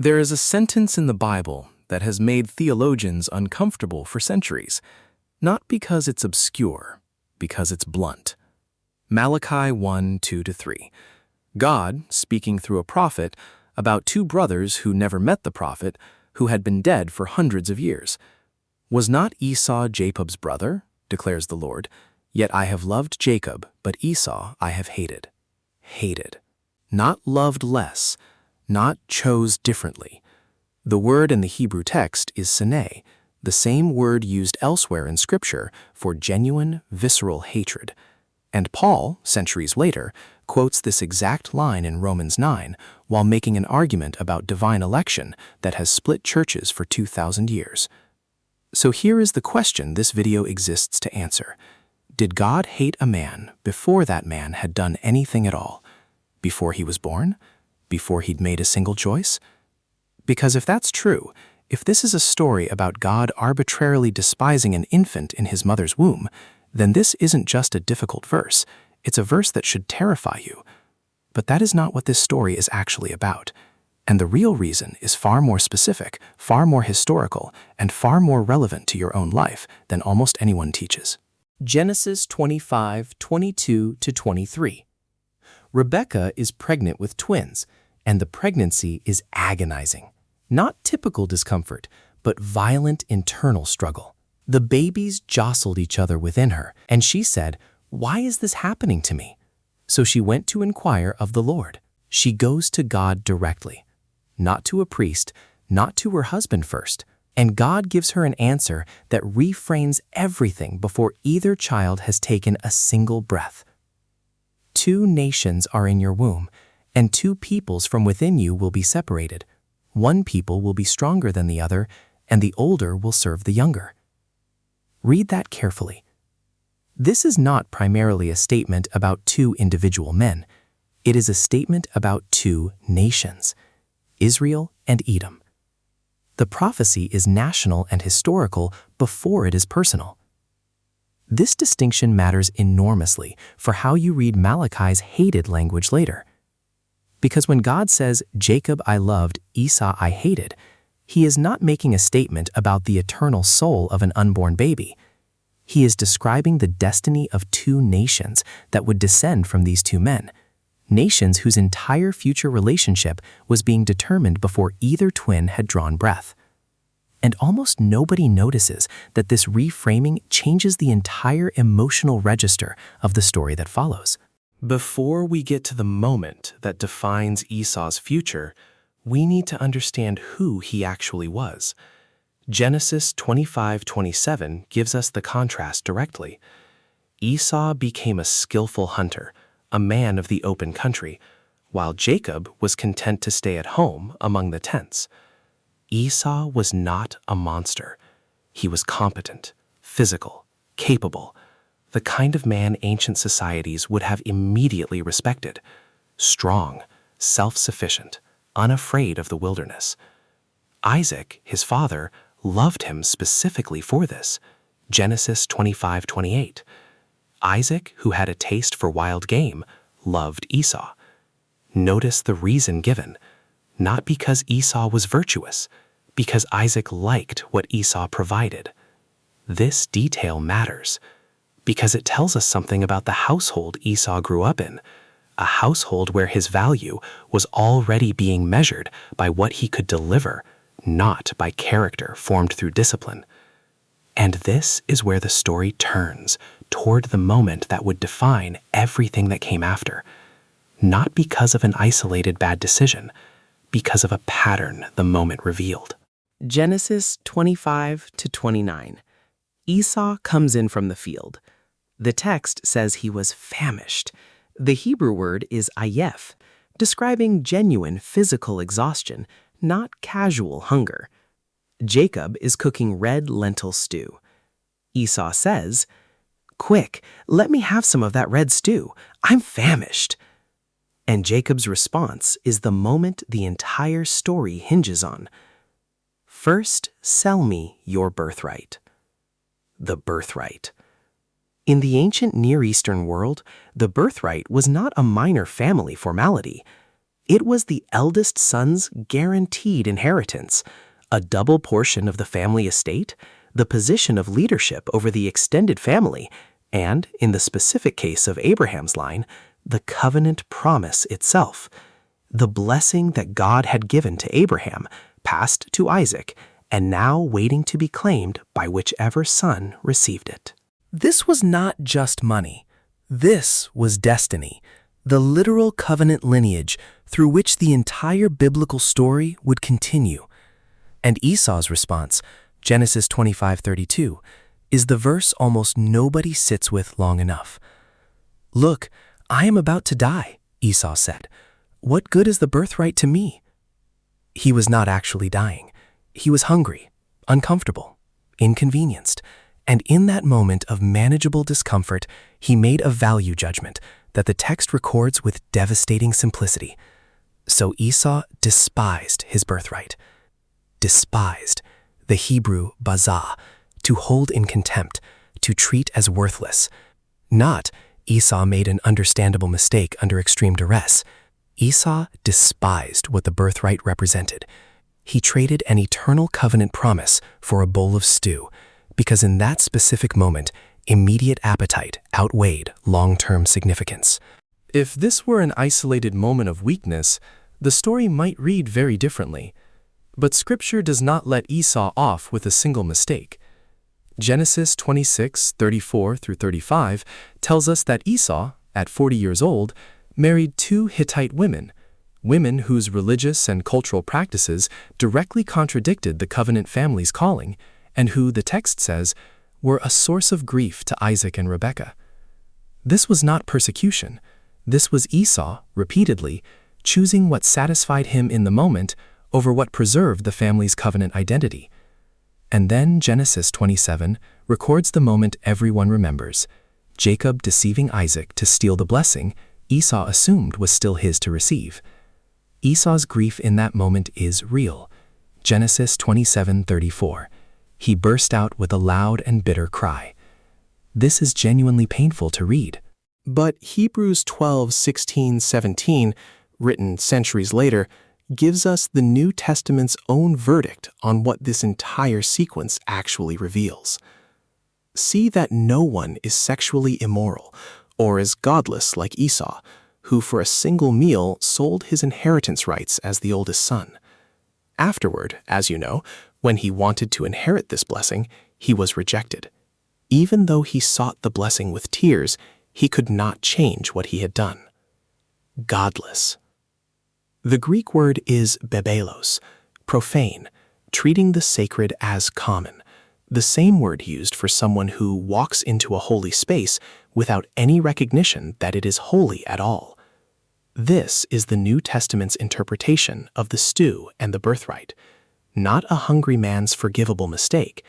There is a sentence in the Bible that has made theologians uncomfortable for centuries, not because it's obscure, because it's blunt. Malachi 1:2-3. God, speaking through a prophet, about two brothers who never met the prophet, who had been dead for hundreds of years. Was not Esau Jacob's brother, declares the Lord, yet I have loved Jacob, but Esau I have hated. Hated. Not loved less, not chose differently. The word in the Hebrew text is sene, the same word used elsewhere in Scripture for genuine, visceral hatred. And Paul, centuries later, quotes this exact line in Romans 9 while making an argument about divine election that has split churches for 2,000 years. So here is the question this video exists to answer. Did God hate a man before that man had done anything at all? Before he was born? Before he'd made a single choice? Because if that's true, if this is a story about God arbitrarily despising an infant in his mother's womb, then this isn't just a difficult verse, it's a verse that should terrify you. But that is not what this story is actually about. And the real reason is far more specific, far more historical, and far more relevant to your own life than almost anyone teaches. Genesis 25:22-23. Rebekah is pregnant with twins, and the pregnancy is agonizing. Not typical discomfort, but violent internal struggle. The babies jostled each other within her, and she said, "Why is this happening to me?" So she went to inquire of the Lord. She goes to God directly, not to a priest, not to her husband first. And God gives her an answer that reframes everything before either child has taken a single breath. 2 nations are in your womb, and 2 peoples from within you will be separated. 1 people will be stronger than the other, and the older will serve the younger. Read that carefully. This is not primarily a statement about 2 individual men. It is a statement about 2 nations, Israel and Edom. The prophecy is national and historical before it is personal. This distinction matters enormously for how you read Malachi's hated language later. Because when God says, "Jacob I loved, Esau I hated," he is not making a statement about the eternal soul of an unborn baby. He is describing the destiny of 2 nations that would descend from these 2 men, nations whose entire future relationship was being determined before either twin had drawn breath. And almost nobody notices that this reframing changes the entire emotional register of the story that follows. Before we get to the moment that defines Esau's future, we need to understand who he actually was. Genesis 25:27 gives us the contrast directly. Esau became a skillful hunter, a man of the open country, while Jacob was content to stay at home among the tents. Esau was not a monster. He was competent, physical, capable, the kind of man ancient societies would have immediately respected. Strong, self-sufficient, unafraid of the wilderness. Isaac, his father, loved him specifically for this. Genesis 25:28. Isaac, who had a taste for wild game, loved Esau. Notice the reason given, not because Esau was virtuous, because Isaac liked what Esau provided. This detail matters because it tells us something about the household Esau grew up in, a household where his value was already being measured by what he could deliver, not by character formed through discipline. And this is where the story turns toward the moment that would define everything that came after, not because of an isolated bad decision, because of a pattern the moment revealed. Genesis 25-29. Esau comes in from the field. The text says he was famished. The Hebrew word is ayef, describing genuine physical exhaustion, not casual hunger. Jacob is cooking red lentil stew. Esau says, "Quick, let me have some of that red stew. I'm famished." And Jacob's response is the moment the entire story hinges on. "First, sell me your birthright." The birthright. In the ancient Near Eastern world, the birthright was not a minor family formality. It was the eldest son's guaranteed inheritance, a double portion of the family estate, the position of leadership over the extended family, and, in the specific case of Abraham's line, the covenant promise itself. The blessing that God had given to Abraham passed to Isaac, and now waiting to be claimed by whichever son received it. This was not just money. This was destiny, the literal covenant lineage through which the entire biblical story would continue. And Esau's response, Genesis 25:32, is the verse almost nobody sits with long enough. "Look, I am about to die," Esau said. "What good is the birthright to me?" He was not actually dying. He was hungry, uncomfortable, inconvenienced, and in that moment of manageable discomfort, he made a value judgment that the text records with devastating simplicity. So Esau despised his birthright. Despised, the Hebrew bazah, to hold in contempt, to treat as worthless. Not, Esau made an understandable mistake under extreme duress. Esau despised what the birthright represented. He traded an eternal covenant promise for a bowl of stew, because in that specific moment, immediate appetite outweighed long-term significance. If this were an isolated moment of weakness, the story might read very differently. But Scripture does not let Esau off with a single mistake. Genesis 26:34-35 tells us that Esau, at 40 years old, married 2 Hittite women whose religious and cultural practices directly contradicted the covenant family's calling, and who, the text says, were a source of grief to Isaac and Rebekah. This was not persecution. This was Esau, repeatedly, choosing what satisfied him in the moment over what preserved the family's covenant identity. And then Genesis 27 records the moment everyone remembers. Jacob deceiving Isaac to steal the blessing Esau assumed was still his to receive. Esau's grief in that moment is real. Genesis 27:34. He burst out with a loud and bitter cry. This is genuinely painful to read. But Hebrews 12:16-17, written centuries later, gives us the New Testament's own verdict on what this entire sequence actually reveals. See that no one is sexually immoral or is godless like Esau, who for a single meal sold his inheritance rights as the oldest son. Afterward, as you know, when he wanted to inherit this blessing, he was rejected. Even though he sought the blessing with tears, he could not change what he had done. Godless. The Greek word is bebelos, profane, treating the sacred as common, the same word used for someone who walks into a holy space without any recognition that it is holy at all. This is the New Testament's interpretation of the stew and the birthright, not a hungry man's forgivable mistake,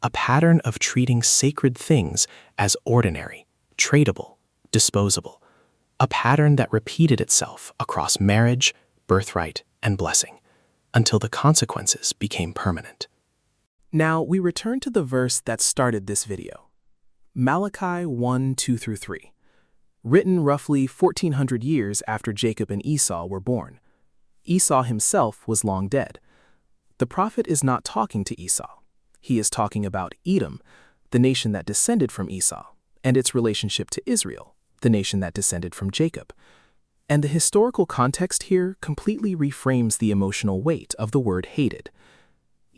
a pattern of treating sacred things as ordinary, tradable, disposable, a pattern that repeated itself across marriage, birthright, and blessing, until the consequences became permanent. Now we return to the verse that started this video, Malachi 1:2-3, written roughly 1400 years after Jacob and Esau were born. Esau himself was long dead. The prophet is not talking to Esau. He is talking about Edom, the nation that descended from Esau, and its relationship to Israel, the nation that descended from Jacob. And the historical context here completely reframes the emotional weight of the word hated.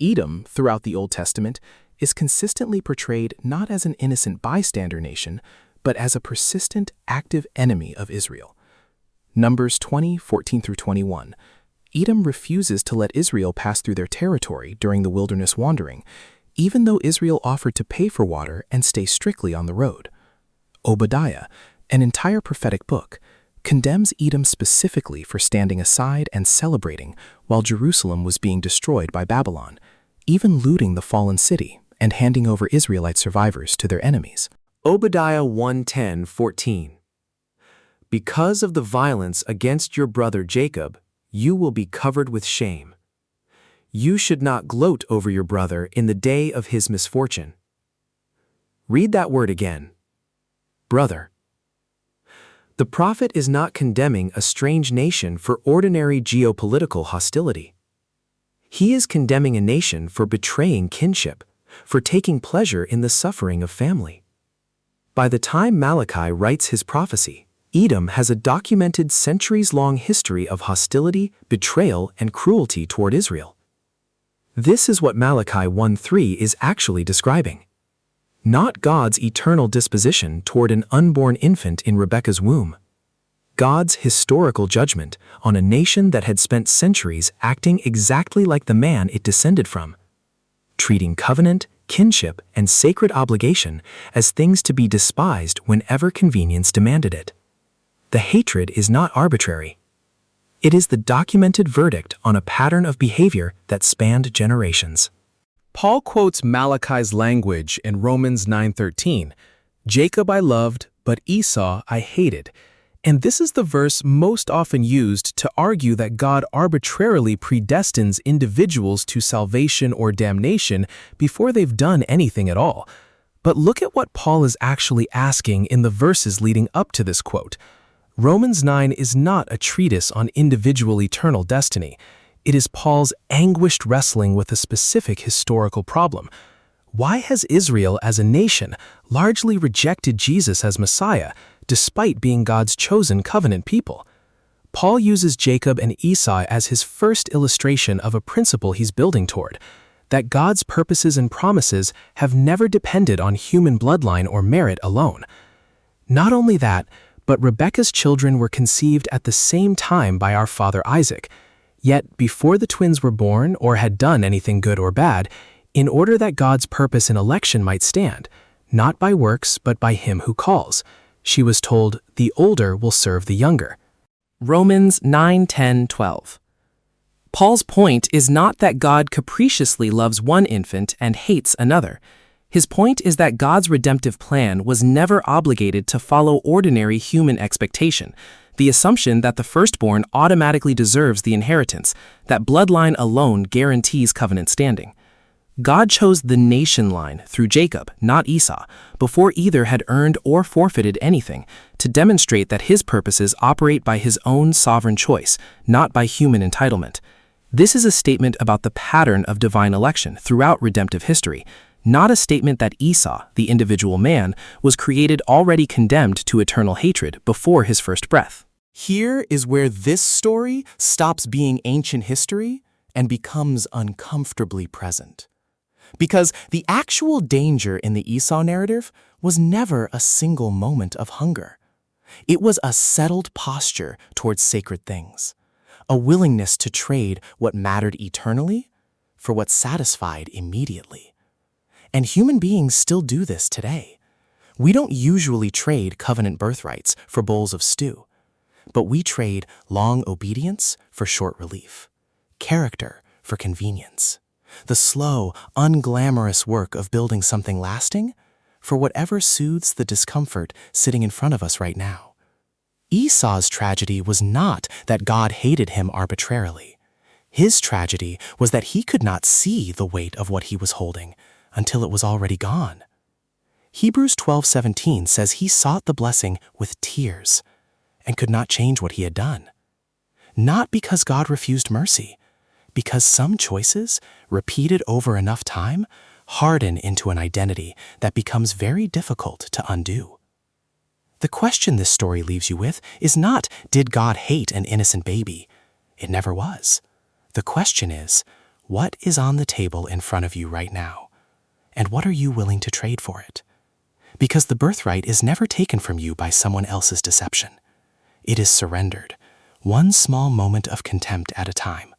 Edom, throughout the Old Testament, is consistently portrayed not as an innocent bystander nation, but as a persistent, active enemy of Israel. Numbers 20:14-21. Edom refuses to let Israel pass through their territory during the wilderness wandering, even though Israel offered to pay for water and stay strictly on the road. Obadiah, an entire prophetic book, condemns Edom specifically for standing aside and celebrating while Jerusalem was being destroyed by Babylon, even looting the fallen city and handing over Israelite survivors to their enemies. Obadiah 1:10-14. Because of the violence against your brother Jacob, you will be covered with shame. You should not gloat over your brother in the day of his misfortune. Read that word again. Brother. The prophet is not condemning a strange nation for ordinary geopolitical hostility. He is condemning a nation for betraying kinship, for taking pleasure in the suffering of family. By the time Malachi writes his prophecy, Edom has a documented centuries-long history of hostility, betrayal, and cruelty toward Israel. This is what Malachi 1:3 is actually describing. Not God's eternal disposition toward an unborn infant in Rebekah's womb. God's historical judgment on a nation that had spent centuries acting exactly like the man it descended from, treating covenant, kinship, and sacred obligation as things to be despised whenever convenience demanded it. The hatred is not arbitrary. It is the documented verdict on a pattern of behavior that spanned generations. Paul quotes Malachi's language in Romans 9:13, "Jacob I loved, but Esau I hated." And this is the verse most often used to argue that God arbitrarily predestines individuals to salvation or damnation before they've done anything at all. But look at what Paul is actually asking in the verses leading up to this quote. Romans 9 is not a treatise on individual eternal destiny. It is Paul's anguished wrestling with a specific historical problem. Why has Israel as a nation largely rejected Jesus as Messiah, despite being God's chosen covenant people? Paul uses Jacob and Esau as his first illustration of a principle he's building toward, that God's purposes and promises have never depended on human bloodline or merit alone. Not only that, but Rebekah's children were conceived at the same time by our father Isaac. Yet, before the twins were born or had done anything good or bad, in order that God's purpose in election might stand, not by works but by him who calls, she was told, "The older will serve the younger." Romans 9:10-12. Paul's point is not that God capriciously loves one infant and hates another. His point is that God's redemptive plan was never obligated to follow ordinary human expectation, the assumption that the firstborn automatically deserves the inheritance, that bloodline alone guarantees covenant standing. God chose the nation line through Jacob, not Esau, before either had earned or forfeited anything, to demonstrate that his purposes operate by his own sovereign choice, not by human entitlement. This is a statement about the pattern of divine election throughout redemptive history, not a statement that Esau, the individual man, was created already condemned to eternal hatred before his first breath. Here is where this story stops being ancient history and becomes uncomfortably present. Because the actual danger in the Esau narrative was never a single moment of hunger. It was a settled posture towards sacred things, a willingness to trade what mattered eternally for what satisfied immediately. And human beings still do this today. We don't usually trade covenant birthrights for bowls of stew, but we trade long obedience for short relief, character for convenience, the slow, unglamorous work of building something lasting for whatever soothes the discomfort sitting in front of us right now. Esau's tragedy was not that God hated him arbitrarily. His tragedy was that he could not see the weight of what he was holding until it was already gone. Hebrews 12:17 says he sought the blessing with tears and could not change what he had done. Not because God refused mercy, because some choices, repeated over enough time, harden into an identity that becomes very difficult to undo. The question this story leaves you with is not, did God hate an innocent baby? It never was. The question is, what is on the table in front of you right now? And what are you willing to trade for it? Because the birthright is never taken from you by someone else's deception. It is surrendered, one small moment of contempt at a time,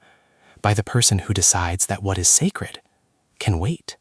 by the person who decides that what is sacred can wait.